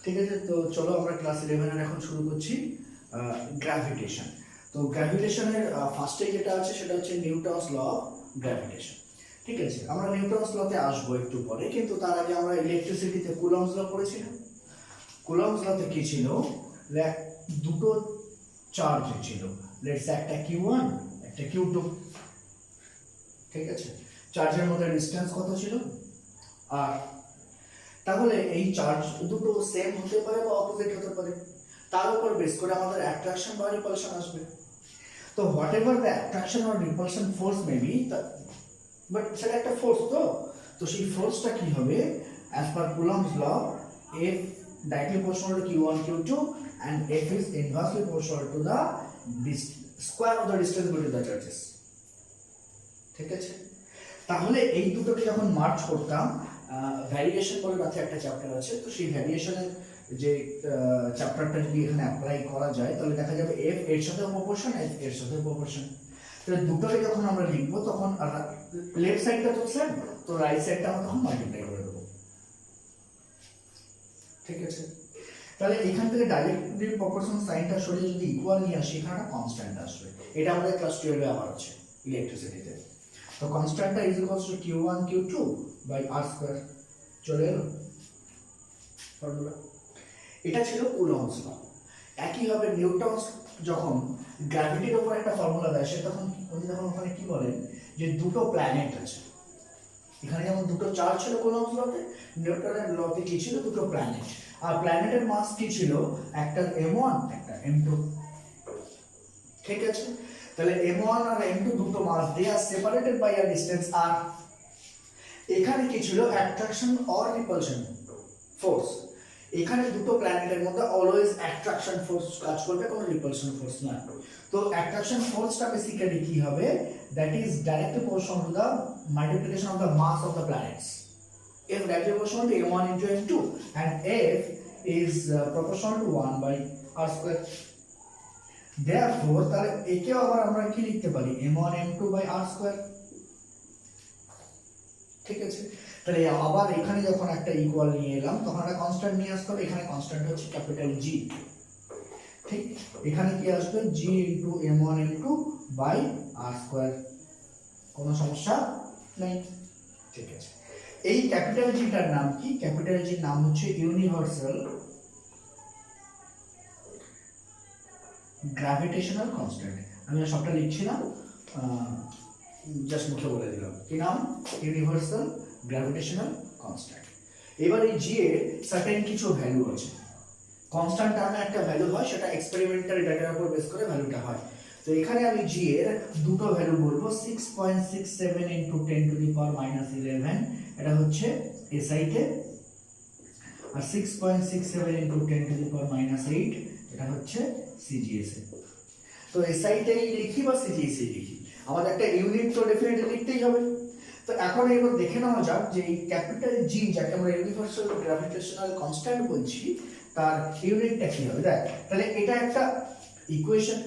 ঠিক আছে, তো চলো আমরা ক্লাস 11 এর এখন শুরু করছি গ্র্যাভিটেশন। তো গ্র্যাভিটেশনের ফার্স্টে যেটা আছে সেটা হচ্ছে নিউটনস ল অফ গ্র্যাভিটেশন। ঠিক আছে, আমরা নিউটনস লতে আসবো একটু পরে, কিন্তু তার আগে আমরা ইলেকট্রিসিটিতে কুলম্বস ল পড়েছিলাম। কুলম্বস লতে কি ছিল, দুটো চার্জ ছিল, লেটস একটা Q1 একটা Q2। ঠিক আছে, চার্জের মধ্যে ডিসটেন্স কত ছিল আর, তাহলে এই চার্জ দুটো সেম হতে পারে বা অপোজিট হতে পারে, তার উপর বেস করে আমাদের অ্যাট্রাকশন বা রিপালশন আসবে। তো whatever the attraction or repulsion force may be, but সেটা একটা ফোর্স, তো সেই ফোর্সটা কি হবে, as per Coulomb's law, F directly proportional to Q1 Q2 and F is inversely proportional to the square of the distance between the charges। ঠিক আছে, তাহলে এই দুটোকে যখন মার্চ করতাম, ভ্যারিয়েশন বলে রাতে একটা চ্যাপ্টার আছে, তো সেই ভ্যারিয়েশনের যে চ্যাপ্টারটা যদি এখানে অ্যাপ্লাই করা যায় তাহলে দেখা যাবে F এর সাথে প্রপোর্শন, F এর সাথে প্রপোর্শন। তাহলে দুটোকে যখন আমরা লিখবো তখন লেফট সাইডটা তো সেম, তো রাইট সাইডটা আমরা তখন মাল্টিপ্লাই করে দেবো। ঠিক আছে, তাহলে এখান থেকে ডাইরেক্টলি প্রপোর্শন সাইনটা সরিয়ে যদি ইকুয়াল নিয়ে আসি, এখানে একটা কনস্ট্যান্ট আসবে। এটা আমাদের ক্লাস 12 এ আবার আছে ইলেকট্রিসিটিতে। তো কনস্ট্যান্টটা is equals to Q1 Q2 by r square. চলে এলো ফর্মুলা। এটা ছিল কুলম্বস ল। একই ভাবে নিউটনস যখন গ্র্যাভিটির উপর একটা ফর্মুলা দেয়, সে তখন উনি তখন ওখানে কি বলেন যে দুটো প্ল্যানেট আছে। এখানে যেমন দুটো চার্জ ছিল কুলম্বস লতে, নিউটনের লতে কি ছিল, দুটো প্ল্যানেট। আর প্ল্যানেটের মাস কি ছিল, একটা M1 একটা M2। ঠিক আছে, তাহলে M1 আর M2 দুটো mass, they are separated by a distance r। এখানে কি ছিল, অ্যাট্রাকশন অর রিপালশন ফোর্স। এখানে দুটো প্ল্যানেটের মধ্যে অলওয়েজ অ্যাট্রাকশন ফোর্স কাজ করবে, কোনো রিপালশন ফোর্স না। তো অ্যাট্রাকশন ফোর্সটা বেসিক্যালি কি হবে, that is directly proportional to the multiplication of the mass of the planets. F directly proportional to M1 into M2 and F is proportional to 1 by r square. Therefore তাহলে একে আবার আমরা কি লিখতে পারি, M1 M2 by r square। ঠিক আছে, তাহলে আবার এখানে যখন একটা ইকুয়াল নিয়ে এলাম তখন একটা কনস্ট্যান্ট নিয়ে আসতে হবে। এখানে কনস্ট্যান্ট হচ্ছে ক্যাপিটাল G। ঠিক, এখানে কি আসবে, G into M1 M2 by r square। কোনো সমস্যা নেই। ঠিক আছে, এই ক্যাপিটাল জিটার নাম কি, ক্যাপিটাল জির নাম হচ্ছে ইউনিভার্সাল গ্র্যাভিটেশনাল কনস্ট্যান্ট। আমি সবটা লিখছি না, জাস্ট মুখে বলে দিলাম কি নাম, ইউনিভার্সাল গ্র্যাভিটেশনাল কনস্ট্যান্ট। এবার এই জি এর সার্টেন কিছু ভ্যালু আছে। কনস্ট্যান্ট টার্মে একটা ভ্যালু হয়, সেটা এক্সপেরিমেন্টাল ডাটার উপর বেস করে ভ্যালুটা হয়। তো এখানে আমি জি এর দুটো ভ্যালু বলবো, 6.67 into 10 to the power minus 11, এটা হচ্ছে এসআই তে, আর 6.67 into 10 to the power minus 8, এটা হচ্ছে সিজিএস এ। তো এসআই টাই লিখি বা সিজিএস এ লিখি, আমাদের একটা ইউনিট তো ডেফিনেটলি লিখতেই হবে। তো এখন এবার দেখে নেওয়া যাক যে এই ক্যাপিটাল জি, যাকে আমরা ইউনিভার্সাল গ্র্যাভিটেশনাল কনস্ট্যান্ট বলছি, তার ইউনিটটা কি হবে। দেখ, তাহলে এটা একটা equation,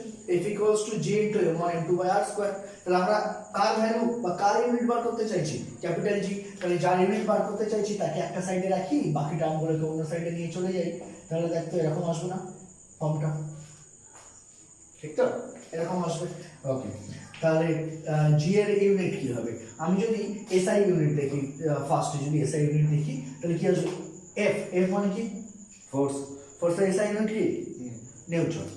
F equals to J into M1 M2 by r square। তাহলে আমরা কার ভ্যালু বা কার ইউনিট বার করতে চাইছি, ক্যাপিটাল জি। তাহলে যার ইউনিট বার করতে চাইছি তাকে একটা সাইডে রাখি, বাকি টার্মগুলোকে অন্য সাইডে নিয়ে চলে যাই। তাহলে দেখতো এরকম আসবে না ফর্মটা, ঠিক তো, এরকম আসবে। ওকে, তাহলে জি এর ইউনিট কি হবে, আমি যদি এসআই ইউনিট দেখি, ফার্স্টে যদি এসআই ইউনিট দেখি তাহলে কি আসবে, এফ। এফ মানে কি, ফোর্স। ফোর্সের এসআই ইউনিট কি, নিউটন।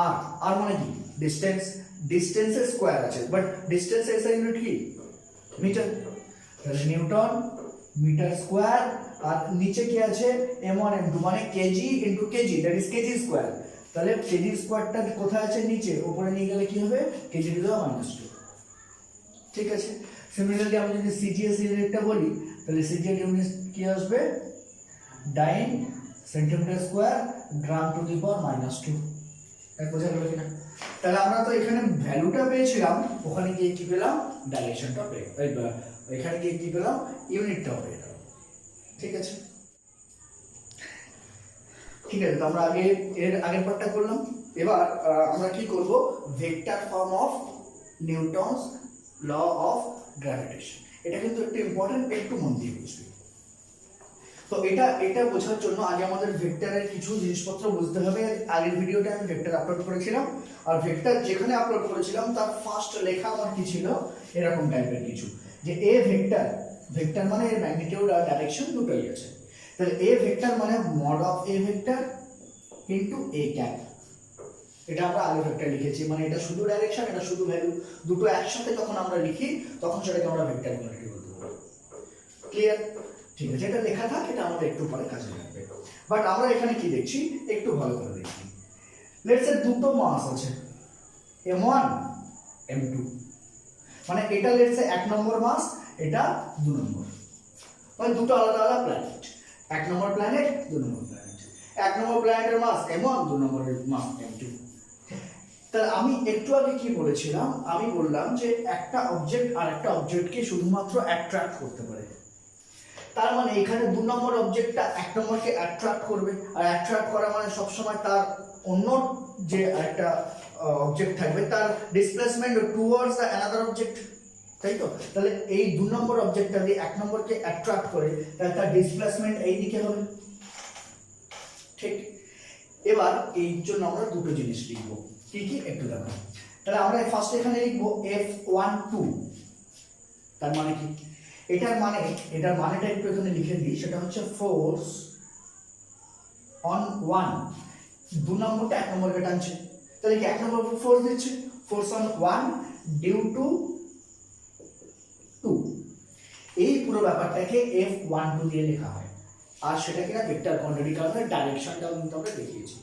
আর আর মানে কি, ডিসটেন্স। ডিসটেন্সের স্কয়ার আছে, বাট ডিসটেন্সের এসআই ইউনিট কি, মিটার। তাহলে নিউটন মিটার স্কয়ার। আর নিচে কি আছে, m1 m2 মানে KG into KG, that is KG square. তাহলে কেজি স্কয়ারটা কোথায় আছে, নিচে। উপরে নিয়ে গেলে কি হবে, কেজি টু দ্য -2। ঠিক আছে, সিমিলারলি আমি যদি সিজিএস ইউনিটটা বলি, তাহলে সিজিএস ইউনিট কি আসবে, dyne centimetre square gram to the power -2। এক বোঝা গেল কিনা। তাহলে আমরা তো এখানে ভ্যালুটা পেয়েছিলাম, ওখানে গিয়ে কি পেলাম, ডাইরেকশনটা পেলাম, এখানে গিয়ে কি পেলাম, ইউনিটটাও পেয়ে গেলাম। ঠিক আছে, ঠিক আছে, তো আমরা এর আগের পার্টটা করলাম। এবার আমরা কি করব, vector form of Newton's law of gravitation. এটা কিন্তু একটু ইম্পর্টেন্ট, একটু মন দিয়ে বুঝবি। তো এটা বোঝার জন্য আগে আমাদের ভেক্টরের কিছু জিনিসপত্র বুঝতে হবে। আগের ভিডিওতে আমি ভেক্টর আপলোড করেছিলাম, আর ভেক্টর যেখানে আপলোড করেছিলাম তার ফার্স্ট লেখা আমার কি ছিল, এরকম টাইপের কিছু, যে এ ভেক্টর, ভেক্টর মানে এর ম্যাগনিটিউড আর ডাইরেকশন দুটোই আছে। তাহলে এ ভেক্টর মানে mod of A vector into A cap. এটা আমরা আগে ভেক্টর লিখেছি, মানে এটা শুধু ডাইরেকশন, এটা শুধু ভ্যালু, দুটো একসাথে যখন আমরা লিখি তখন সেটাকে আমরা ভেক্টর কোয়ান্টিটি বলতে পারি। ক্লিয়ার? ঠিক আছে, এটা লেখা থাক, এটা আমাদের একটু পরে কাজে লাগবে। বাট আমরা এখানে কি দেখছি একটু ভালো করে দেখি। লেটস সে দুটো মাস আছে m1 m2, মানে এটা লেটস সে 1 নম্বর মাস, এটা 2 নম্বর, মানে দুটো আলাদা আলাদা প্ল্যানেট। 1 নম্বর প্ল্যানেট, 2 নম্বর প্ল্যানেট। 1 নম্বর প্ল্যানেটের মাস m1, 2 নম্বরের মাস m2। তাহলে আমি একটু আগে কি বলেছিলাম, আমি বললাম যে একটা অবজেক্ট আর একটা অবজেক্টকে শুধুমাত্র অ্যাট্রাক্ট করতে পারে। তার মানে এখানে 2 নম্বর অবজেক্টটা 1 নম্বরকে অ্যাট্রাক্ট করবে, আর অ্যাট্রাক্ট করা মানে সবসময় তার অন্য যে একটা অবজেক্ট থাকবে তার displacement towards the another object, তাই তো? তাহলে এই 2 নম্বর অবজেক্টটা দিয়ে 1 নম্বরকে অ্যাট্রাক্ট করে, তাহলে তার ডিসপ্লেসমেন্ট এই দিকে হবে। ঠিক, এবার এই জন্য আমরা দুটো জিনিস লিখব, কি কি একটু দেখো। তাহলে আমরা ফার্স্ট এখানে লিখব F12, তার মানে কি? এটার মানেটা একটু এখানে লিখে দিই, সেটা হচ্ছে ফোর্স অন 1, 2 নম্বরটা 1 নম্বরকে টানছে, তাহলে কি 1 নম্বর ফোর্স দিচ্ছে, ফোর্স অন 1 ডিউ টু 2। এই পুরো ব্যাপারটাকে F12 দিয়ে লেখা হয়, আর সেটা কিনা ভেক্টর কোয়ান্টিটি, কারণ ডাইরেকশনটাও কিন্তু আমরা দেখিয়েছি।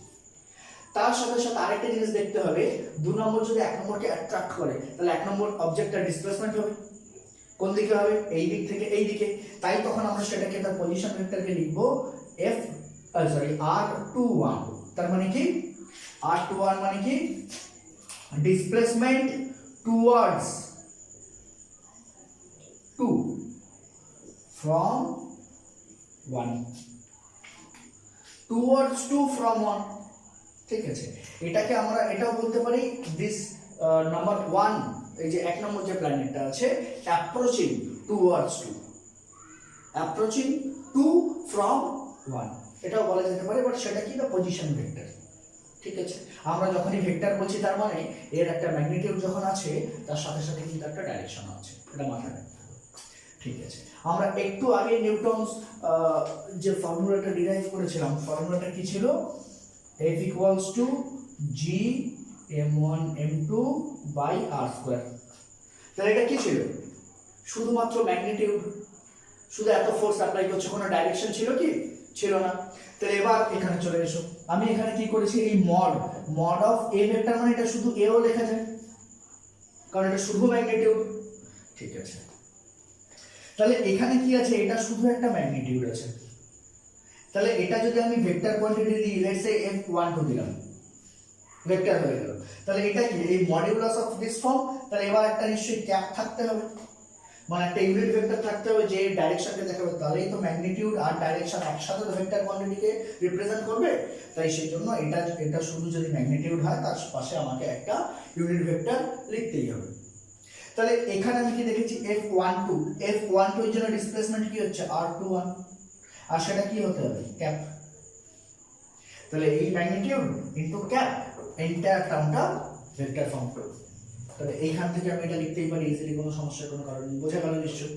তার সাথে সাথে আরেকটা জিনিস দেখতে হবে, 2 নম্বর যদি 1 নম্বরকে অ্যাট্রাক্ট করে, তাহলে 1 নম্বর অবজেক্টটার ডিসপ্লেসমেন্ট হবে কোন দিকে হবে, এই দিক থেকে এই দিকে। তাই তখন আমরা সেটাকে তার পজিশন ভেক্টরকে লিখব R21। তার মানে কি R21 মানে কি displacement towards 2 from 1, towards 2 from 1। ঠিক আছে, এটাকে আমরা এটাও বলতে পারি দিস নাম্বার 1, এই যে 1 নম্বর যে প্ল্যানেটটা আছে, অ্যাপ্রোচিং টুয়ার্ডস 2, অ্যাপ্রোচিং 2 ফ্রম 1, এটাও বলা যেতে পারে। বাট সেটা কি, না পজিশন ভেক্টর। ঠিক আছে, আমরা যখনই ভেক্টর বলছি তার মানে এর একটা ম্যাগনিটিউড যখন আছে তার সাথে সাথে কিন্তু একটা ডাইরেকশন আছে, এটা মাথায় রাখতে হবে। ঠিক আছে, আমরা একটু আগে নিউটনস যে ফর্মুলাটা ডিরাইভ করেছিলাম, ফর্মুলাটা কি ছিল? F equals to G m1 m2 by r²। তাহলে এটা কি ছিল? শুধুমাত্র ম্যাগনিটিউড, শুধু এত ফোর্স অ্যাপ্লাই করছে, কোনো ডাইরেকশন ছিল কি? ছিল না। তাহলে এবার এখানে চলে এসো, আমি এখানে কি করেছি, এই মড অফ এ ভেক্টর, মানে এটা শুধু এও লেখা যায় কারণ এটা শুধু ম্যাগনিটিউড। ঠিক আছে, তাহলে এখানে কি আছে, এটা শুধু একটা ম্যাগনিটিউড আছে। তাহলে এটা যদি আমি ভেক্টর কোয়ান্টিটি দিই, লেটস সে F12 দিলাম, ভেক্টর হয়ে গেল। তাহলে এটা কি, এই মডিউলাস অফ দিস ফর্ম। তাহলে এবার একটা নিশ্চয়ই ক্যাপ থাকতে হবে, মানে একটা ইউনিট ভেক্টর থাকতে হবে যে ডাইরেকশনকে দেখাবে, তাহলেই তো ম্যাগনিটিউড আর ডাইরেকশন একসাথে তো ভেক্টর কোয়ান্টিটিকে রিপ্রেজেন্ট করবে। তাই সেই জন্য এটা শুধু যদি ম্যাগনিটিউড হয়, তার পাশে আমাকে একটা ইউনিট ভেক্টর লিখতেই হবে। তাহলে এখানে আমি কি দেখেছি, F12 এর জন্য ডিসপ্লেসমেন্ট কি হচ্ছে, R21, আর সেটা কি হতে হবে, ক্যাপ। তাহলে এই ম্যাগনিটিউড ইনটু ক্যাপ, এন্টায়ার টার্মটা ভেক্টর ফর্ম করবে। তাহলে এইখান থেকে আমি এটা লিখতেই পারি ইজিলি, কোনো সমস্যার কোনো কারণ নেই। বোঝা গেল নিশ্চয়?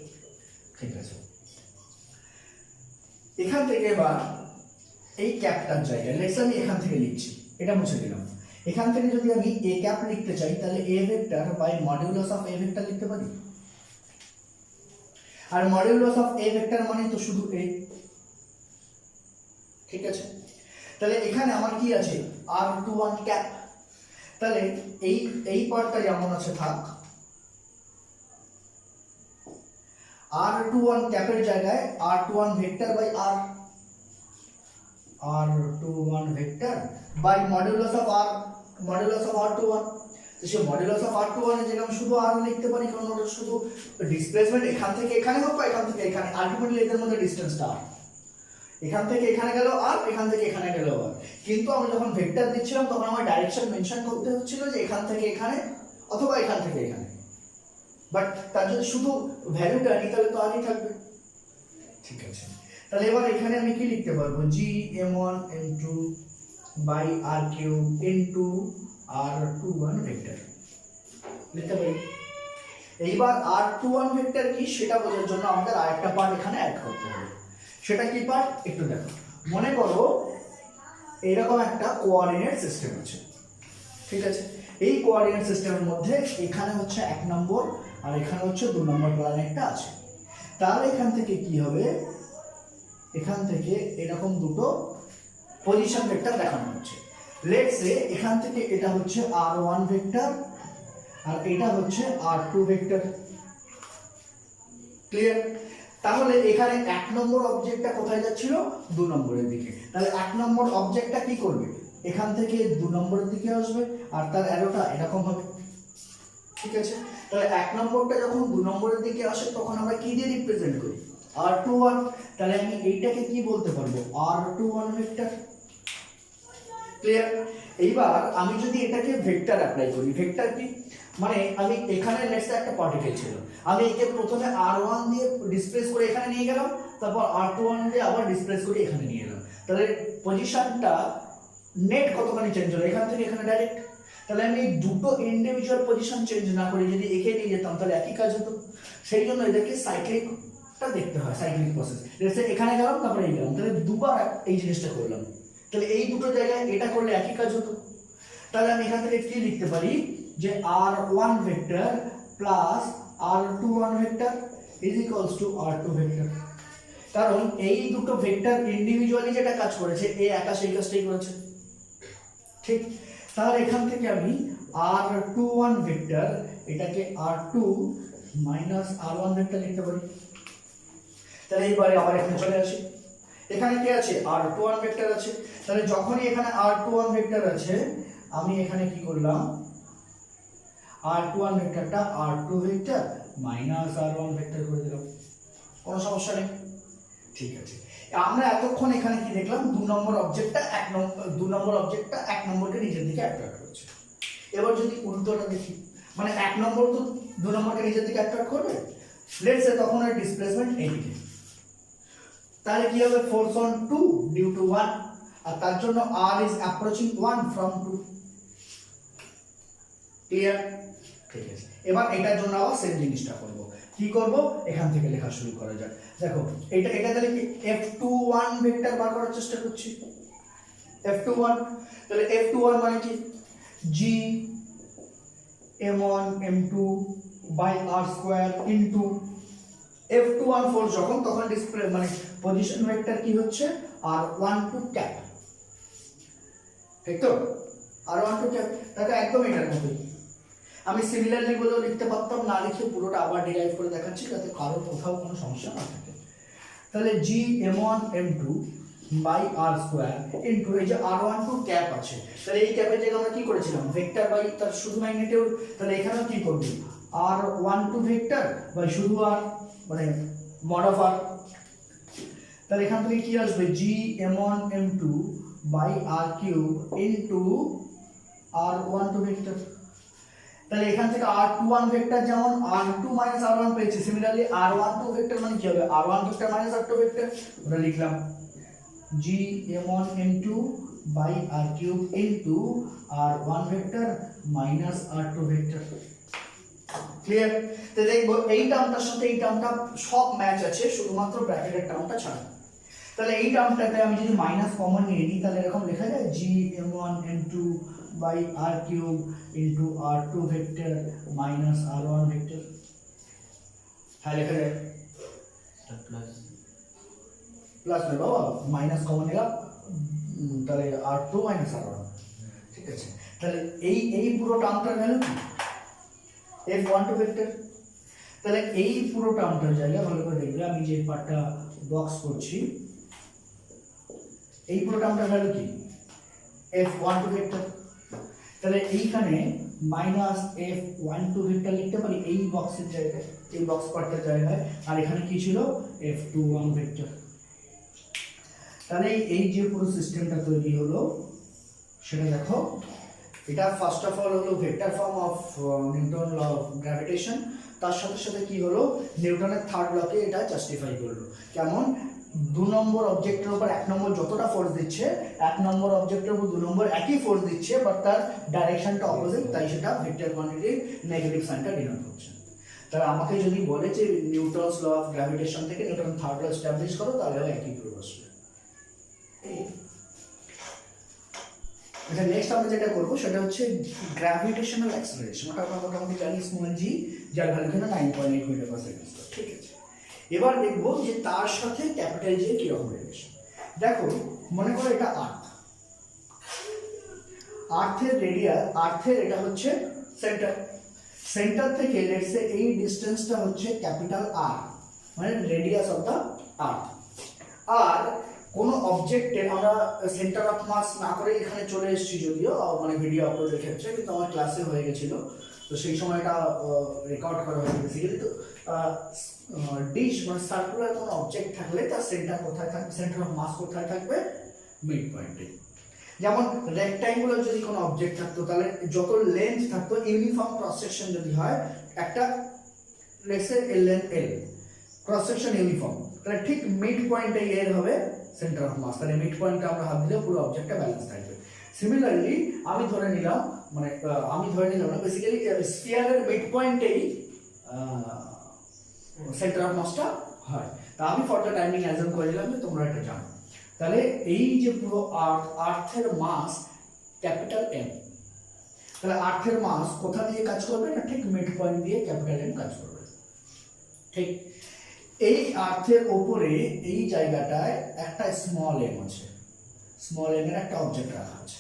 ঠিক আছে, এখান থেকে এবার এই ক্যাপটার জায়গায় লেটস আমি এখান থেকে লিখছি, এটা মুছে দিলাম। এখান থেকে যদি আমি এ ক্যাপ লিখতে চাই, তাহলে A vector by modulus of A vector লিখতে পারি। আর মডিউলাস অফ এ ভেক্টর মানে তো শুধু এ। ঠিক আছে, তাহলে এখানে আমার কি আছে, R21 ক্যাপ। তাহলে এই পার্টটা যেমন আছে থাক, R21 ক্যাপের জায়গায় R21 vector by R21 vector by modulus of R21। তো সেই মডিউলাস অফ R21 এর জায়গায় আমি শুধু R লিখতে পারি, কারণ ওটা শুধু ডিসপ্লেসমেন্ট এখান থেকে এখানে হোক বা এখান থেকে এখানে, আলটিমেটলি এদের মধ্যে ডিসটেন্সটা R। এখান থেকে এখানে গেল আর এখান থেকে এখানে গেল আর। কিন্তু আমি যখন ভেক্টর দিচ্ছিলাম তখন আমার ডাইরেকশন মেনশন করতে হচ্ছিল যে এখান থেকে এখানে অথবা এখান থেকে এখানে। বাট তার যদি শুধু ভ্যালুটা নিই তাহলে তো আরই থাকবে। ঠিক আছে, তাহলে এবার এখানে আমি কি লিখতে পারবো, G m1 m2 by R cube into r21 vector লিখতে পারি। এইবার r21 ভেক্টর কি সেটা বোঝার জন্য আমাদের আরেকটা পার্ট এখানে অ্যাড করতে হবে। সেটা কি পার্ট একটু দেখো, মনে করো এরকম একটা কোঅর্ডিনেট সিস্টেম আছে, ঠিক আছে। এই কোঅর্ডিনেট সিস্টেমের মধ্যে এখানে হচ্ছে 1 নম্বর আর এখানে হচ্ছে 2 নম্বর প্ল্যানেটটা আছে। তাহলে এখান থেকে কি হবে, এখান থেকে এরকম দুটো পজিশন ভেক্টর দেখানো হচ্ছে। লেটস সে এখান থেকে এটা হচ্ছে r1 ভেক্টর আর এটা হচ্ছে r2 ভেক্টর। ক্লিয়ার? তাহলে এখানে 1 নম্বর অবজেক্টটা কোথায় যাচ্ছিল, 2 নম্বরের দিকে। তাহলে 1 নম্বর অবজেক্টটা কি করবে, এখান থেকে 2 নম্বরের দিকে আসবে আর তার অ্যারোটা এরকম হবে, ঠিক আছে। তাহলে 1 নম্বরটা যখন 2 নম্বরের দিকে আসে তখন আমরা কি দিয়ে রিপ্রেজেন্ট করি, r21। তাহলে আমি এইটাকে কি বলতে পারবো, r21 ভেক্টর। ক্লিয়ার? এইবার আমি যদি এটাকে ভেক্টর অ্যাপ্লাই করি, ভেক্টর কি মানে আমি এখানে লেটস একটা পার্টিকেল ছিল, আমি একে প্রথমে r1 দিয়ে ডিসপ্লেস করে এখানে নিয়ে গেলাম, তারপর r21 দিয়ে আবার ডিসপ্লেস করে এখানে নিয়ে এলাম। তাহলে পজিশনটা নেট কতখানি চেঞ্জ হলো এখান থেকে এখানে ডাইরেক্ট। তাহলে আমি দুটো ইন্ডিভিজুয়াল পজিশন চেঞ্জ না করে যদি একে নিয়ে যেতাম তাহলে একই কাজ হতো। সেই জন্য এদেরকে সাইক্লিকটা দেখতে হয়, সাইক্লিক প্রসেস। লেটস এখানে গেলাম তারপরে এই গেলাম, তাহলে দুবার এই জিনিসটা করলাম, তাহলে এই দুটো জায়গায় এটা করলে একই কাজ হতো। তাহলে আমি এখান থেকে কি লিখতে পারি যে r1 vector plus r21 vector is equals two r2 vector. কারণ এই দুটো ভেক্টর ইন্ডিভিজুয়ালি যেটা কাজ করেছে এই একা সেই কাজটাই করেছে, ঠিক। তাহলে এখান থেকে আমি r21 ভেক্টর এটাকে r2 মাইনাস r1 ভেক্টর লিখতে পারি। তাহলে এইবারে আবার এখানে চলে আসি, এখানে কি আছে, r21 ভেক্টর আছে। তাহলে যখনই এখানে r21 ভেক্টর আছে আমি এখানে কি করলাম, r21 ভেক্টরটা r2 vector minus r1 vector করে দিলাম, কোনো সমস্যা নেই, ঠিক আছে। আমরা এতক্ষণ এখানে কি দেখলাম, 2 নম্বর অবজেক্টটা 2 নম্বর অবজেক্টটা 1 নম্বরকে নিজের দিকে অ্যাট্রাক্ট করছে। এবার যদি উল্টোটা দেখি, মানে 1 নম্বর তো 2 নম্বরকে নিজের দিকে অ্যাট্রাক্ট করবে, লেটস সে তখন এর ডিসপ্লেসমেন্ট এইদিকে। তাহলে কি হবে, ফোর্স অন 2 ডিউ টু 1, আর তার জন্য r is approaching 1 from 2। Clear? ঠিক আছে। এবার এটার জন্য আবার সেম জিনিসটা করব। কি করব, এখান থেকে লেখা শুরু করা যাক। দেখো এটা তাহলে কি f21 ভেক্টর বার করার চেষ্টা করছি, f21। তাহলে f21 মানে কি, g m1 m2 by r square into f21 force যখন তখন ডিসপ্লে মানে পজিশন ভেক্টর কি হচ্ছে r12 ক্যাপ, ঠিক তো, r12 ক্যাপ। তাহলে একদম এটার মতোই আমি সিমিলারলি বলেও লিখতে পারতাম, না লিখে পুরোটা আবার ডিরাইভ করে দেখাচ্ছি যাতে কারোর কোথাও কোনো সমস্যা না থাকে। তাহলে G m1 m2 by r square into এই যে r12 ক্যাপ আছে, তাহলে এই ক্যাপের জায়গায় আমরা কি করেছিলাম, ভেক্টর বাই তার শুধু ম্যাগনিটিউড। তাহলে এখানেও কি করব, r12 ভেক্টর বাই শুধু r মানে মড অফ r। তাহলে এখান থেকে কি আসবে, G m1 m2 by r cube into r12 vector. তাহলে এখান থেকে r21 ভেক্টর যেমন r2 মাইনাস r1 পেয়েছি, সিমিলারলি r12 ভেক্টর মানে কি হবে, r1 vector minus r2 vector, ওটা লিখলাম g m1 m2 by r cube into r1 vector minus r2 vector. Clear? তো দেখবো এই টার্মটার সাথে এই টার্মটা সব ম্যাচ আছে, শুধুমাত্র ব্র্যাকেটের টার্মটা ছাড়া। তাহলে এই টার্মটাতে আমি যদি মাইনাস কমন নিয়ে নিই তাহলে এরকম লেখা যায় g m1 m2 by r cube into r2 vector minus r1 vector। হ্যাঁ লেখা যায় প্লাস প্লাস না বাবা, মাইনাস কমন নিলাম, তাহলে r2 minus r1, ঠিক আছে। তাহলে এই পুরো টার্মটার ভ্যালু কি, f12 ভেক্টর। তাহলে এই পুরো টার্মটার জায়গায় ভালো করে দেখবে, আমি যে পার্টটা বক্স করছি এই পুরো টার্মটার ভ্যালু কি, f12 ভেক্টর। তাহলে এইখানে মাইনাস f12 ভেক্টর লিখতে পারি এই বক্সের জায়গায়, এই বক্স পার্টের জায়গায়, আর এখানে কি ছিল, f21 ভেক্টর। তাহলে এই যে পুরো সিস্টেমটা তৈরি হলো সেটা দেখো, এটা ফার্স্ট অফ অল হলো vector form of Newton law of gravitation, তার সাথে সাথে কি হলো নিউটনের থার্ড লকে এটা জাস্টিফাই করলো। কেমন? 2 নম্বর অবজেক্টের উপর 1 নম্বর যতটা ফোর্স দিচ্ছে 1 নম্বর অবজেক্টের উপর 2 নম্বর একই ফোর্স দিচ্ছে, বাট তার ডাইরেকশনটা অপোজিট, তাই সেটা ভেক্টর কোয়ান্টিটির নেগেটিভ সাইনটা ডিনোট করছে। তাহলে আমাকে যদি বলে যে নিউটনস ল অফ গ্র্যাভিটেশন থেকে নিউটন থার্ড ল এস্টাবলিশ করো, তাহলে একই প্রুফ আসবে। আচ্ছা, নেক্সট আমরা যেটা করবো সেটা হচ্ছে গ্র্যাভিটেশনাল অ্যাক্সেলারেশন। ওটা আমরা মোটামুটি জানি স্মল জি, যার ভ্যালু এখানে 9.8 মিটার পার সেকেন্ড। ঠিক আছে, এবার দেখবো যে তার সাথে ক্যাপিটাল জি এর কিরকম রিলেশন। দেখো, মনে করো এটা আর্থের রেডিয়াস, আর্থের এটা হচ্ছে সেন্টার, সেন্টার থেকে লেটস সে এই ডিসটেন্সটা হচ্ছে ক্যাপিটাল আর, মানে রেডিয়াস অফ দা আর্থ। আর কোন অবজেক্টের আমরা সেন্টার অফ মাস না করে এখানে চলে এসেছি, যদিও মানে ভিডিও আপলোডের ক্ষেত্রে, কিন্তু আমার ক্লাসে হয়ে গেছিল, তো সেই সময় এটা রেকর্ড করা হয়েছে বেসিক্যালি। তো ডিশ মানে সার্কুলার কোনো অবজেক্ট থাকলে তার সেন্টার কোথায় থাকবে, সেন্টার অফ মাস কোথায় থাকবে? মিড পয়েন্টে। যেমন রেক্ট্যাঙ্গুলার যদি কোনো অবজেক্ট থাকতো, তাহলে যত লেন্থ থাকতো ইউনিফর্ম ক্রস সেকশন যদি হয়, একটা let's say L length L, cross section uniform, তাহলে ঠিক মিড পয়েন্টে এর হবে সেন্টার অফ মাস। তাহলে মিড পয়েন্টে আমরা হাত দিলে পুরো অবজেক্টটা ব্যালেন্স থাকবে। সিমিলারলি আমি ধরে নিলাম, মানে আমি ধরে নিলাম না, বেসিক্যালি স্ফিয়ারের মিড পয়েন্টেই সেন্টার অফ মাসটা হয়। তা আমি ফর দ্য টাইমিং অ্যাজুম করে নিলাম যে তোমরা এটা জানো। তাহলে এই যে পুরো আর্থের মাস ক্যাপিটাল এম, তাহলে আর্থের মাস কোথা দিয়ে কাজ করবে না, ঠিক মিড পয়েন্ট দিয়ে ক্যাপিটাল এম কাজ করবে। ঠিক এই আর্থের উপরে এই জায়গাটায় একটা স্মল এম আছে, স্মল এম এর একটা অবজেক্ট রাখা আছে।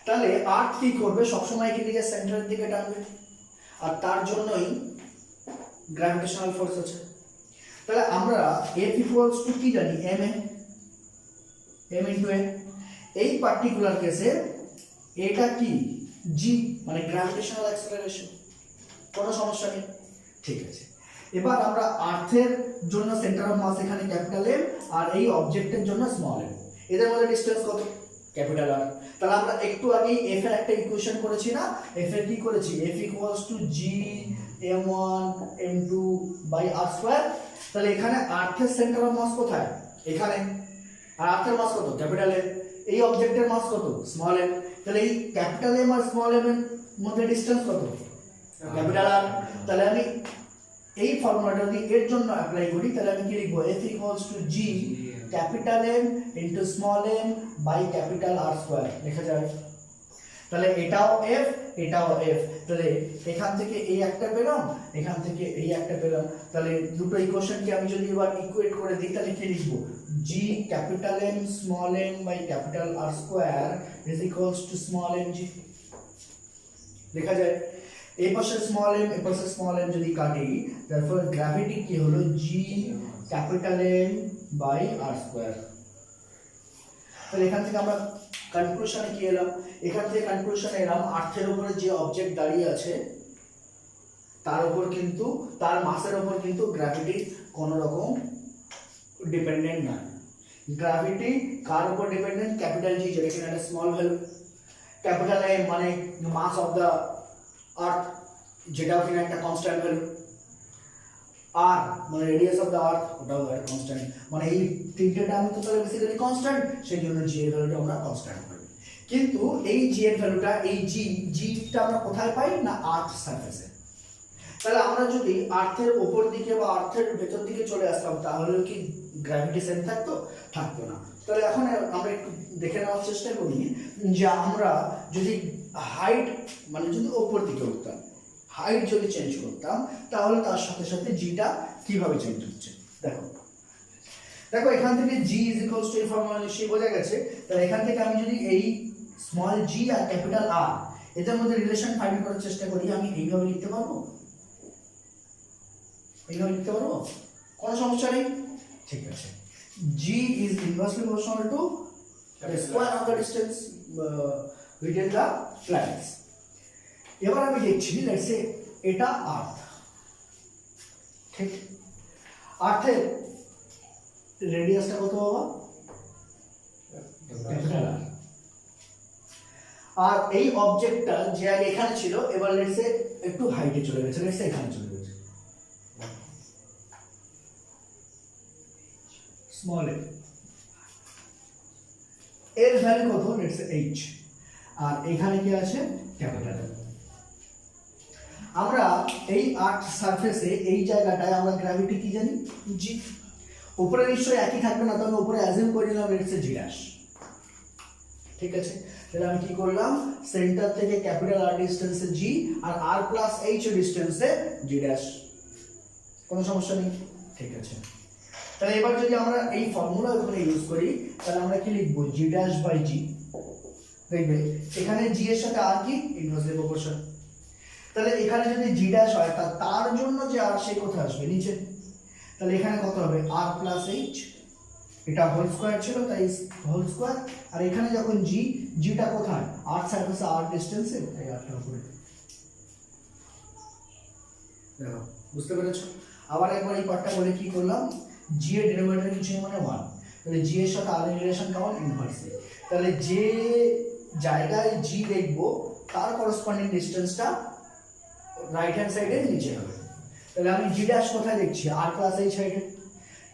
তাহলে আর্থ কি করবে? সবসময় কি দিকে সেন্টারের দিকে টানবে, আর তার জন্যই গ্র্যাভিটেশনাল ফোর্স আছে। তাহলে আমরা F ইকুয়ালস টু কি জানি? m into a। এই পার্টিকুলার কেসে এটা কি g, মানে গ্র্যাভিটেশনাল অ্যাক্সেলারেশন। কোনো সমস্যা নেই, ঠিক আছে। এবার আমরা আর্থের জন্য সেন্টার অফ মাস এখানে ক্যাপিটাল M, আর এই অবজেক্টের জন্য স্মল m। এদের মধ্যে ডিসটেন্স কত? Capital R। তাহলে আমরা একটু আগেই f এর একটা ইকুয়েশন করেছি না, f এর কি করেছি? f equals to g m1 m2 by r square. তাহলে এখানে আর্থের সেন্টার অফ মাস কোথায়? এখানে। আর আর্থের মাস কত? Capital M। এই অবজেক্টের মাস কত? Small m। তাহলে এই ক্যাপিটাল M আর স্মল m এর মধ্যে ডিসটেন্স কত? Capital R। তাহলে আমি এই ফর্মুলাটা যদি এর জন্য অ্যাপ্লাই করি, তাহলে আমি কি লিখবো? f equals to g capital M into small m by capital R square লেখা যায়। তাহলে এটাও f, এটাও f। তাহলে এখান থেকে এই একটা পেলাম, এখান থেকে এই একটা পেলাম। তাহলে দুটো ইকুয়েশনকে আমি যদি এবার ইকুয়েট করে দিই, তাহলে কি লিখবো? g capital M small m by capital R square is equals to small m g লেখা যায়। এই পাশে স্মল m, এই পাশে স্মল m যদি কাটি, তারপর গ্র্যাভিটি কি হলো? g capital M by R square. তাহলে এখান থেকে আমরা কনক্লুশনে কি এলাম? এখান থেকে কনক্লুশনে এলাম আর্থের উপরে যে অবজেক্ট দাঁড়িয়ে আছে তার উপর কিন্তু, তার মাসের উপর কিন্তু গ্র্যাভিটি কোনো রকম ডিপেন্ডেন্ট না। গ্র্যাভিটি কার উপর ডিপেন্ডেন্ট? ক্যাপিটাল জি, যেটা কিনা একটা স্মল ভ্যালু। ক্যাপিটাল এম মানে মাস অফ দ্য আর্থ, যেটা কিনা একটা কনস্ট্যান্ট ভ্যালু। আর মানে রেডিয়াস অফ দ্য আর্থ, ওটাও একটা কনস্ট্যান্ট। মানে এই তিনটে টার্ম তো তাহলে বেসিক্যালি কনস্ট্যান্ট, সেই জন্য জি এর ভ্যালুটা আমরা কনস্ট্যান্ট পাই। কিন্তু এই জি এর ভ্যালুটা, এই জিটা আমরা কোথায় পাই? না আর্থ সারফেসে। তাহলে আমরা যদি আর্থের উপর দিকে বা আর্থের ভেতর দিকে চলে আসতাম, তাহলে কি গ্র্যাভিটি সেম থাকতো? থাকতো না। তাহলে এখন আমরা একটু দেখে নেওয়ার চেষ্টা করি যে আমরা যদি হাইট, মানে যদি উপর দিকে উঠতাম, হাইট যদি চেঞ্জ করতাম, তাহলে তার সাথে সাথে জিটা কিভাবে চেঞ্জ হচ্ছে দেখো। দেখো এখান থেকে জি ইজ ইকুয়ালস টু, এই ফর্মুলা নিশ্চয়ই বোঝা গেছে। তাহলে এখান থেকে আমি যদি এই স্মল জি আর ক্যাপিটাল আর এদের মধ্যে রিলেশন ফাইন্ড করার চেষ্টা করি, আমি এইভাবে লিখতে পারবো? এইভাবে লিখতে পারবো? কোনো সমস্যা নেই, ঠিক আছে। G is inversely proportional to the square of the distance between the planets. এবার আমি দেখছি, লেটস সে এটা আর্থ, ঠিক? আর্থের রেডিয়াসটা কত বাবা? ক্যাপিটাল আর। আর এই অবজেক্টটা যে আগে এখানে ছিল এবার লেটস সে একটু হাইটে চলে গেছে, লেটস সে এখানে চলে গেছে, স্মল এ, এর ভ্যালু কত, লেটস সে h, আর এখানে কি আছে, ক্যাপিটাল। আমরা এই আর্ট সারফেসে এই জায়গাটায় আমরা গ্র্যাভিটি কি জানি, g। উপরে নিশ্চয়ই একই থাকবে না, তাহলে উপরে অ্যাজিউম করে নিলাম লেটস সে g ড্যাশ। ঠিক আছে, তাহলে আমি কি করলাম, সেন্টার থেকে ক্যাপিটাল আর ডিসটেন্সে g আর r plus h ডিসটেন্সে g dash, কোনো সমস্যা নেই। ঠিক আছে, তাহলে এবার যদি আমরা এই ফর্মুলা ওখানে ইউজ করি তাহলে আমরা কি লিখবো, g ড্যাশ বাই g, দেখবে এখানে g এর সাথে r কি, ইনভার্সলি প্রপোর্শন। তাহলে এখানে যদি g ড্যাশ হয় তার জন্য যে r সেই কোথায় আসবে, নিচে। তাহলে এখানে কত হবে, r প্লাস h, এটা হোল স্কয়ার ছিল তাই হোল স্কয়ার, আর এখানে যখন g, gটা কোথায়, r সারফেসে r ডিসটেন্সে, তাই r টা উপরে। দেখো বুঝতে পেরেছো? আবার একবার এই পার্টটা বলে কি করলাম, g এর ডেরিভেটিভ কিছু মানে 1, তাহলে g এর সাথে r এর রিলেশন কেমন, ইনভার্সলি। তাহলে যে জায়গায় g দেখব তার করেসপন্ডিং ডিসটেন্সটা রাইট হ্যান্ড সাইডে নিচে হবে। তাহলে আমি g ড্যাশ কোথায় দেখছি, r প্লাস h সাইডে,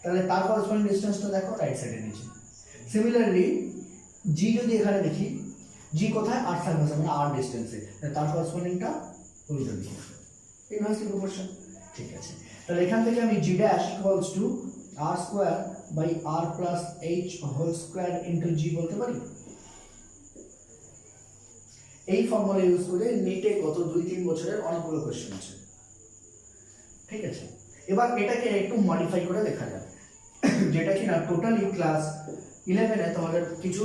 তাহলে তার করেসপন্ডিং ডিসটেন্সটা দেখো রাইট সাইডে নিচে। সিমিলারলি g যদি এখানে দেখি, g কোথায়, r সারফেসে মানে r ডিসটেন্সে, তার করেসপন্ডিংটা উল্টো দিকে, ইনভার্সলি প্রপোর্শন। ঠিক আছে, তাহলে এখান থেকে আমি g dash equals to r square by r plus h whole square into g বলতে পারি। এই ফর্মুলা ইউজ করে নিটে গত 2-3 বছরের অনেকগুলো কোশ্চেন আছে। ঠিক আছে, এবার এটাকে একটু মডিফাই করে দেখা যায়, যেটা কিনা টোটালি ক্লাস 11 এ তোমাদের কিছু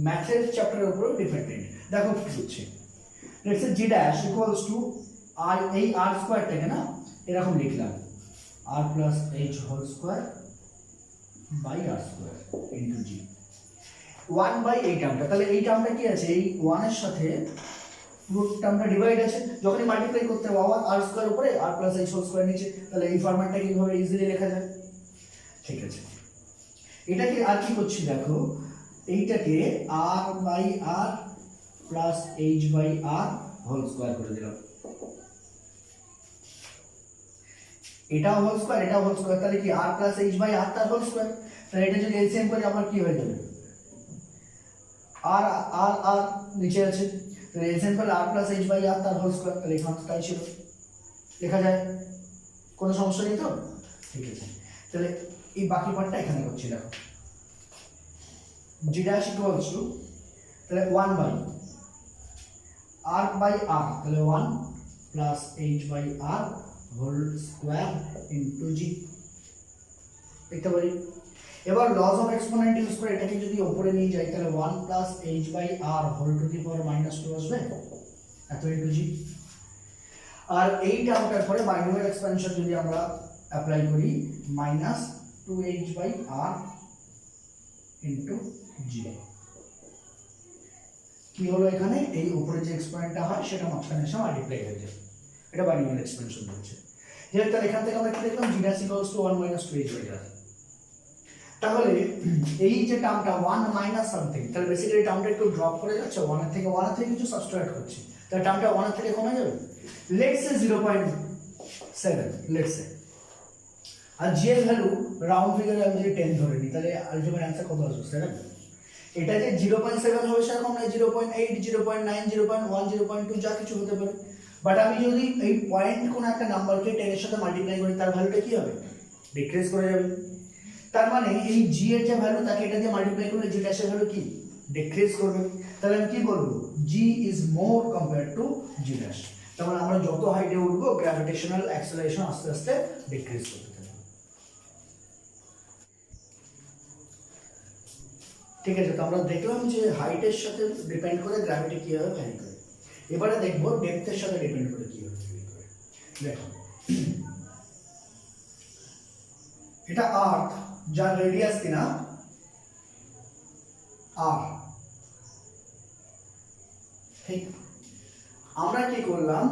ম্যাথের চ্যাপ্টারের উপর ডিপেন্ডেন্ট। দেখো কি হচ্ছে, let's say g dash equals to r, এই r স্কয়ারটাকে না এরকম লিখলাম, r plus h whole square by r square into g, 1 by এই টার্মটা। তাহলে এই টার্মটা কি আছে, এই 1 এর সাথে পুরো টার্মটা ডিভাইড আছে, যখনই মাল্টিপ্লাই করতে হবে আবার r স্কয়ার উপরে r plus h whole square নিচে, তাহলে এই ফরম্যাটটা কিভাবে ইজিলি লেখা যায়। ঠিক আছে, এটাকে আর কি করছি দেখো, এইটাকে r by r plus h by r whole square করে দিলাম, এটা হোল স্কয়ার, এটা হোল স্কয়ার, তাহলে কি r plus h by r তার হোল স্কয়ার। তাহলে এটা যদি এলসিএম করি আবার কি হয়ে যাবে, r r r নিচে আছে, তাহলে এলসিএম করলে r plus h by r তার হোল স্কয়ার, তাহলে এখানে তাই ছিল, লেখা যায়, কোনো সমস্যা নেই তো। ঠিক আছে, তাহলে এই বাকি পার্টটা এখানে করছি, দেখো g ড্যাশ ইকুয়ালস টু, তাহলে 1 বাই r বাই r, তাহলে 1 plus h by r whole square into g লিখতে পারি। এবার লস অফ এক্সপোনেন্ট ইউজ করে এটাকে যদি উপরে নিয়ে যাই তাহলে 1 plus h by r whole to the power -2 আসবে, এত ইনটু g। আর এই টার্মটার পরে বাইনোমিয়াল এক্সপেনশন যদি আমরা অ্যাপ্লাই করি, -2h by r into g, কি হলো এখানে, এই উপরে যে এক্সপোনেন্টটা হয় সেটা মাঝখানে এসে মাল্টিপ্লাই হয়ে যায়, এটা বাইনোমিয়াল এক্সপেনশন হচ্ছে। যেহেতু তাহলে এখান থেকে আমরা কি দেখলাম, g dash equals to 1 - 2h by r। তাহলে এই যে টার্মটা 1 মাইনাস সামথিং, তাহলে বেসিক্যালি টার্মটা একটু ড্রপ করে যাচ্ছে, 1 এর থেকে কিছু সাবট্রাক্ট করছি, তাহলে টার্মটা 1 এর থেকে কমে যাবে, লেটস সে 0.7, লেটস সে। আর g এর ভ্যালু রাউন্ড ফিগারে আমি যদি 10 ধরে নিই তাহলে আলটিমেট অ্যানসার কত আসবে, 7। এটা যে 0.7 হবে সেরকম না, 0.8, 0.9, 0.1, 0.2 যা কিছু হতে পারে, বাট আমি যদি এই পয়েন্ট কোন একটা নাম্বারকে 10 এর সাথে মাল্টিপ্লাই করি তার ভ্যালুটা কি হবে, ডিক্রিজ করে যাবে। তার মানে এই g এর যে ভ্যালু তাকে এটা দিয়ে মাল্টিপ্লাই করলে g ড্যাশ এর ভ্যালু কি, ডিক্রিজ করবে। তাহলে আমি কি বলবো, g is more compared two g dash. তার মানে আমরা যত হাইটে উঠবো গ্র্যাভিটেশনাল অ্যাক্সেলারেশন আস্তে আস্তে ডিক্রিজ করতে থাকবে। ঠিক আছে, তো আমরা দেখলাম যে হাইটের সাথে ডিপেন্ড করে গ্র্যাভিটি কিভাবে ভ্যারি করে। এবারে দেখবো ডেপথের সাথে ডিপেন্ড করে কিভাবে ভ্যারি করে। দেখো এটা আর্থ, যার রেডিয়াস কিনা r, ঠিক। আমরা কি করলাম,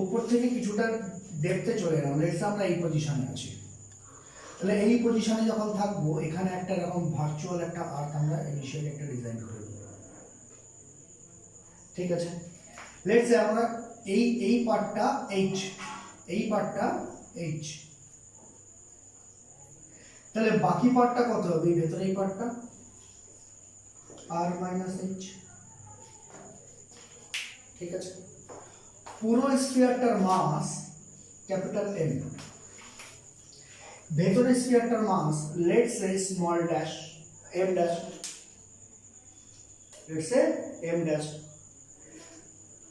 উপর থেকে কিছুটা ডেপথে চলে গেলাম, লেটস আমরা এই পজিশনে আছি, তাহলে এই পজিশনে যখন থাকবো এখানে একটা এরকম ভার্চুয়াল একটা আর্থ আমরা ইনিশিয়ালি একটা ডিজাইন করে দেব। ঠিক আছে, লেটস সে আমরা এই পার্টটা h, এই পার্টটা h, তাহলে বাকি পার্টটা কত হবে ভেতরে এই পার্টটা r মাইনাস h। ঠিক আছে, পুরো স্ফিয়ারটার মাস ক্যাপিটাল M, ভেতরে স্ফিয়ারটার mass let's say small dash m dash, let's say m dash.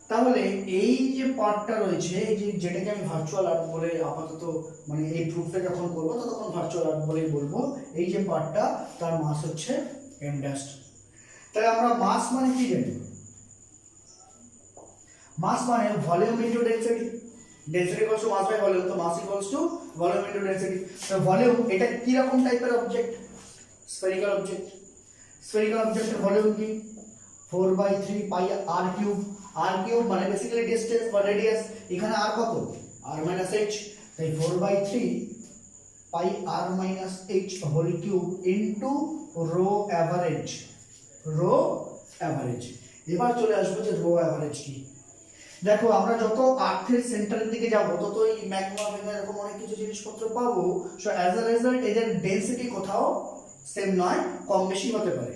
তাহলে এই যে পার্টটা রয়েছে, এই যে যেটাকে আমি ভার্চুয়াল আর্ট বলে আপাতত মানে এই প্রুফটা যখন করবো তখন ভার্চুয়াল আর্ট বলেই বলবো, এই যে পার্টটা তার মাস হচ্ছে m ড্যাশ। তাহলে আমরা মাস মানে কি জানি? মাস মানে volume into density, density equals to mass by volume, তো mass equals to volume into density. তো ভলিউম এটা কি রকম টাইপের অবজেক্ট? Spherical object. স্ফেরিক্যাল অবজেক্টের ভলিউম কি 4/3 pi r cube. r cube মানে বেসিক্যালি ডিসটেন্স বা রেডিয়াস, এখানে r কত? r মাইনাস h, তাই 4/3 pi r minus h whole cube into rho average, rho average. এবার চলে আসবো যে রো অ্যাভারেজ কি। দেখো আমরা যত আর্থের সেন্টারের দিকে যাব ততই ম্যাগমা এরকম অনেক কিছু জিনিসপত্র পাবো, সো অ্যাজ আ রেজাল্ট এদের ডেনসিটি কোথাও সেম নয়, কম বেশি হতে পারে।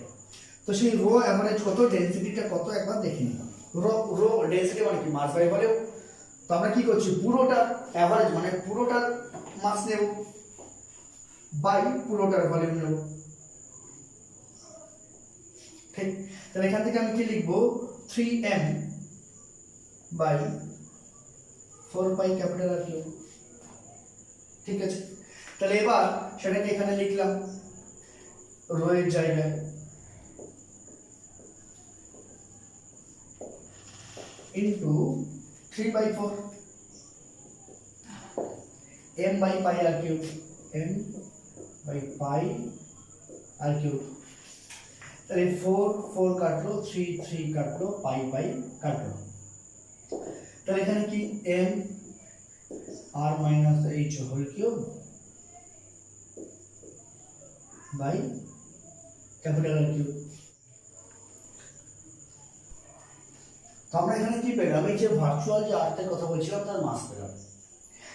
তো সেই রো অ্যাভারেজ কত, ডেনসিটিটা কত একবার দেখে নিই। রো ডেনসিটি মানে কি মাস বাই ভলিউম, তো আমরা কি করছি পুরোটার অ্যাভারেজ মানে পুরোটার মাস নেব বাই পুরোটার ভলিউম নেব। ঠিক, তাহলে এখান থেকে আমি কি লিখবো 3m by 4 pi capital R cube. ঠিক আছে, তাহলে এবার সেটাকে এখানে লিখলাম রো এর জায়গায় into 3/4 m by pi R cube, m by pi R cube. তাহলে 4 কাটলো, 3 কাটলো, পাই কাটলো। তাহলে এখানে কি m r minus h whole cube by capital R cube. তো আমরা এখানে কি পেলাম? এই যে ভার্চুয়াল যে আর্থের কথা বলছিলাম তার মাস পেলাম।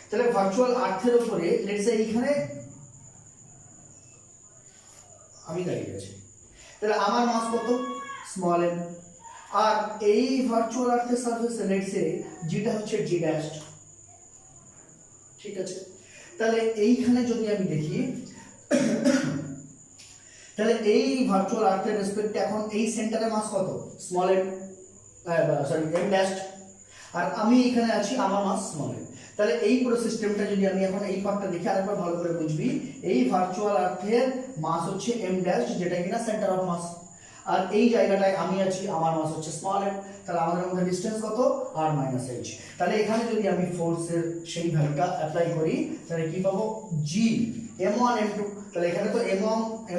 তাহলে ভার্চুয়াল আর্থের উপরে লেটস সে এইখানে আমি দাঁড়িয়ে আছি, তাহলে আমার মাস কত? Small m। আর এই ভার্চুয়াল আর্থের সারফেসে লেটস সে যেটা হচ্ছে g ড্যাশ। ঠিক আছে, তাহলে এইখানে যদি আমি দেখি তাহলে এই ভার্চুয়াল আর্থের রেসপেক্টে এখন এই সেন্টারের মাস কত? Small m, sorry m dash, আর আমি এখানে আছি আমার মাস স্মল m। তাহলে এই পুরো সিস্টেমটা যদি আমি এখন এই পার্টটা দেখি আরেকবার ভালো করে বুঝবি, এই ভার্চুয়াল আর্থের মাস হচ্ছে m ড্যাশ যেটা কিনা সেন্টার অফ মাস, আর এই জায়গাটায় আমি আছি আমার মাস হচ্ছে স্মল m। তাহলে আমাদের মধ্যে ডিসটেন্স কত? r minus h। তাহলে এখানে যদি আমি ফোর্সের সেই ভ্যালুটা অ্যাপ্লাই করি তাহলে কি পাবো? g m1 m2, তাহলে এখানে তো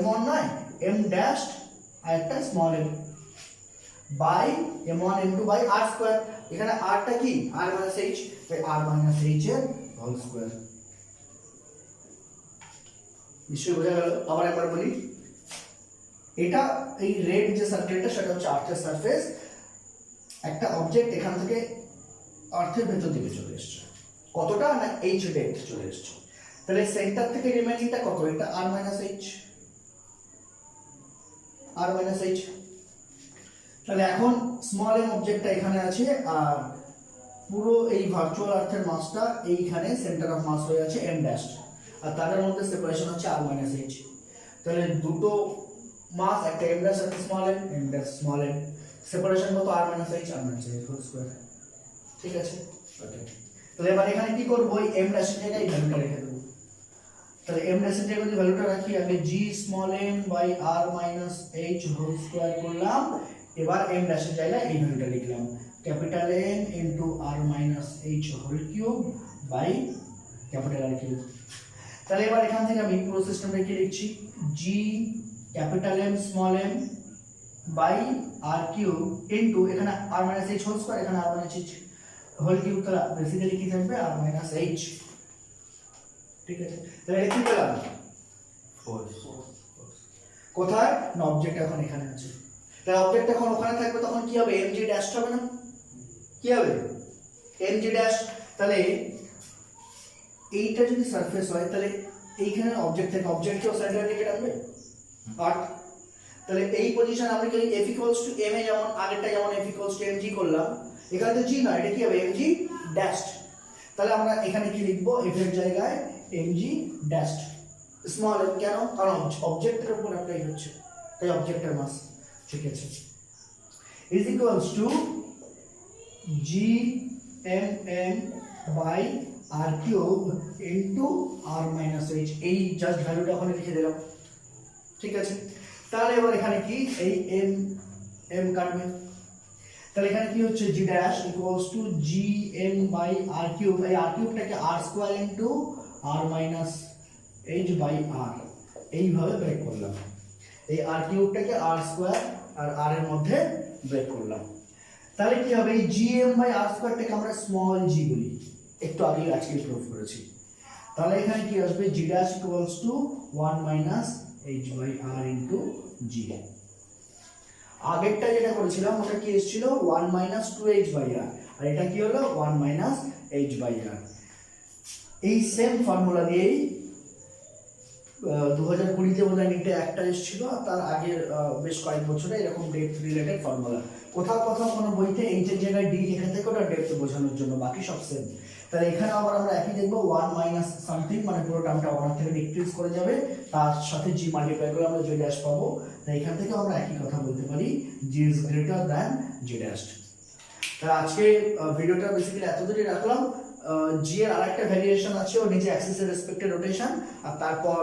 m1 নয় m ড্যাশ আর একটা small m by m1 m2 by r square. এখানে r টা কি? r মাইনাস h, তাই r মাইনাস h এর হোল স্কয়ার। নিশ্চয়ই বোঝা গেল? আবার একবার বলি, এটা এই রেড যে সার্কেলটা সেটা হচ্ছে আর্থের সারফেস, একটা অবজেক্ট এখান থেকে আর্থের ভেতর দিকে চলে এসেছে, কতটা না h ডেপথ চলে এসেছে। তাহলে সেন্টার থেকে রিমেইনিংটা কত? এটা r minus h, r minus h। তাহলে এখন স্মল m অবজেক্টটা এখানে আছে আর পুরো এই ভার্চুয়াল আর্থের মাসটা এইখানে সেন্টার অফ মাস হয়ে আছে m ড্যাশ, আর তাদের মধ্যে সেপারেশন হচ্ছে r মাইনাস h। তাহলে দুটো মাস একটা m ড্যাশ একটা small m dash small m, separation কত? r minus h, r minus h whole square. ঠিক আছে, ওকে। তাহলে এবার এখানে কি করব? ওই m ড্যাশ এর জায়গায় ভ্যালুটা রেখে দেব। তাহলে m ড্যাশ এর জায়গায় যদি ভ্যালুটা রাখি, আগে g small m by r minus h whole square করলাম, এবার m ড্যাশ এর জায়গায় এই ভ্যালুটা লিখলাম capital M into r minus h whole cube by capital R cube. তাহলে এবার এখান থেকে আমি পুরো সিস্টেমটা কি লিখছি? g capital M small m by r cube into এখানে r minus h whole square, এখানে r minus h whole cube, তাহলে বেসিক্যালি কি থাকবে? r minus h। ঠিক আছে, তাহলে এটা কি পেলাম? ফোর্স। কোথায়? না অবজেক্ট এখন এখানে আছে। তাহলে অবজেক্ট যখন ওখানে থাকবে তখন কি হবে, mg ড্যাশ হবে না, কি হবে mg ড্যাশ। তাহলে এইটা যদি সারফেস হয় তাহলে এইখানে অবজেক্ট থেকে অবজেক্টকেও সেন্টার থেকে টানবে আর তাহলে এই পজিশন আমরা কি f ইকুয়ালস টু m এ যেমন আগেরটা যেমন f ইকুয়ালস টু mg করলাম, এখানে তো g না, এটা কি হবে mg ড্যাশ। তাহলে আমরা এখানে কি লিখবো, f এর জায়গায় mg ড্যাশ স্মল m, কেন, কারণ অবজেক্টের উপর অ্যাপ্লাই হচ্ছে তাই অবজেক্টের মাস, ঠিক আছে, is equals to gmm by r cube into r minus h, এই জাস্ট ভ্যালুটা ওখানে লিখে দিলাম, ঠিক আছে। তাহলে এবার এখানে কি এই m কাটবে, তাহলে এখানে কি হচ্ছে g dash equals to gm by r cube, এই r কিউবটাকে r square into r minus h by r, এইভাবে ব্রেক করলাম, এই r কিউবটাকে r স্কয়ার আর r এর মধ্যে ব্রেক করলাম। তাহলে কি হবে, এই gm বাই r স্কয়ারটাকে আমরা স্মল g বলি, একটু আগে আজকে প্রুফ করেছি। তাহলে এখানে কি আসবে, g dash equals to 1 minus h by r into g। আগেরটা যেটা করেছিলাম ওটা কি এসেছিল 1 মাইনাস 2h বাই r, আর এটা কি হলো 1 মাইনাস h বাই r। এই সেম ফর্মুলা দিয়েই 2020 তে বোধহয় নিটে একটা এসেছিল, আর তার আগের বেশ কয়েক বছরে এরকম ডেপথ রিলেটেড ফর্মুলা, কোথাও কোথাও কোনো বইতে h এর জায়গায় d লেখা থাকে ওটা ডেপথ বোঝানোর জন্য, বাকি সব সেম। তাহলে এখানে আবার আমরা একই দেখবো 1 মাইনাস সামথিং, মানে পুরো টার্মটা 1 থেকে ডিক্রিজ করে যাবে, তার সাথে g মাল্টিপ্লাই করে আমরা j ড্যাশ পাবো। তাই এখান থেকে আমরা একই কথা বলতে পারি g is greater than j dash. তাহলে আজকে ভিডিওটা বেসিক্যালি এতদূরই রাখলাম। g এর আরেকটা ভেরিয়েশন আছে, ও নিচে অ্যাক্সিসের রেসপেক্টে রোটেশন, আর তারপর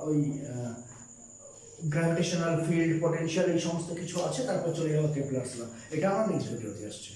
ওই গ্র্যাভিটেশনাল ফিল্ড, পটেনশিয়াল, এই সমস্ত কিছু আছে, তারপর চলে যাবো কেপলারস ল, এটা আমার নেক্সট ভিডিওতে আসছে।